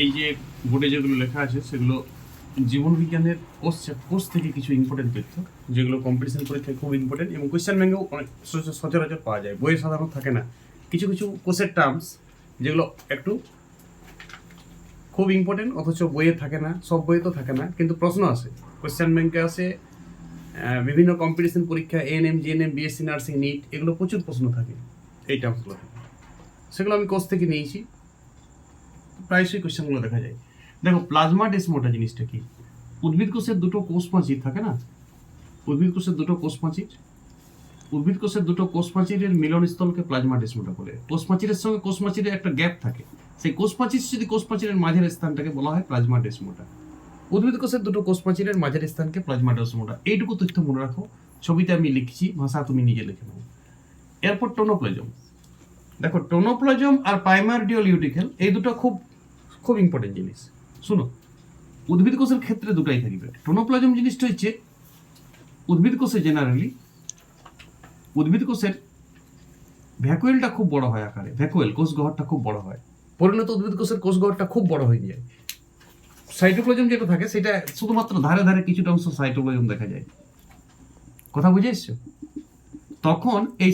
এই যে বোর্ডে যেগুলো লেখা আছে সেগুলো জীবন বিজ্ঞানের কোর্স থেকে কিছু ইম্পর্টেন্ট তথ্য, যেগুলো কম্পিটিশন পরীক্ষায় খুব ইম্পর্টেন্ট এবং কোয়েশ্চেন ব্যাঙ্কেও অনেক সচরাচর পাওয়া যায়, বইয়ে সাধারণত থাকে না। কিছু কিছু কোর্সের টার্মস যেগুলো একটু খুব ইম্পর্টেন্ট অথচ বইয়ে থাকে না, সব বইয়ে তো থাকে না, কিন্তু প্রশ্ন আসে, কোয়েশ্চেন ব্যাঙ্কে আসে। বিভিন্ন কম্পিটিশন পরীক্ষা ANM, GNM, BSc nursing, NEET, এগুলো প্রচুর প্রশ্ন থাকে এই টার্মসগুলো থেকে। সেগুলো আমি কোর্স থেকে নিয়েছি, প্রায়শই কোয়েশ্চেনগুলো দেখা যায়। দেখো, প্লাজমা ডেসমোটা জিনিসটা কি? উদ্ভিদ কোষের দুটো কোষ প্রাচীর থাকে না, উদ্ভিদ কোষের দুটো কোষ প্রাচীর, উদ্ভিদ কোষের দুটো কোষ প্রাচীরের মিলনস্থলকে প্লাজমা ডেসমোটা বলে। কোষ প্রাচীরের সঙ্গে কোষ প্রাচীরের একটা গ্যাপ থাকে, সেই কোষ প্রাচীর যদি কোষ প্রাচীরের মাঝের স্থানটাকে বলা হয় প্লাজমা ডেসমোটা। উদ্ভিদ কোষের দুটো কোষ প্রাচীরের মাঝের স্থানকে প্লাজমা ডেসমোটা। এইটুকু তথ্য মনে রাখো, ছবিতে আমি লিখছি, ভাষা তুমি নিজে লিখে নাও। এরপর টোনোপ্লাজম। দেখো, টোনোপ্লাজম আর প্রাইমারডিয়াল ইউটিকেল এই দুটো খুব খুব ইম্পর্টেন্ট জিনিস। শুনো, উদ্ভিদ কোষের ক্ষেত্রে দুটাই থাকবে। টোনোপ্লাজম জিনিসটা হচ্ছে উদ্ভিদ কোষে জেনারেলি উদ্ভিদ কোষের ভ্যাকুয়েলটা খুব বড় হয় আকারে, ভ্যাকুয়েল কোষগহ্বরটা খুব বড় হয়, পরিণত উদ্ভিদ কোষের কোষগহ্বরটা খুব বড় হয়ে যায়। সাইটোপ্লাজম যেটা থাকে সেটা শুধুমাত্র ধারে ধারে কিছুটা অংশ সাইটোপ্লাজম দেখা যায়। কথা বুঝে এসছো? তখন এই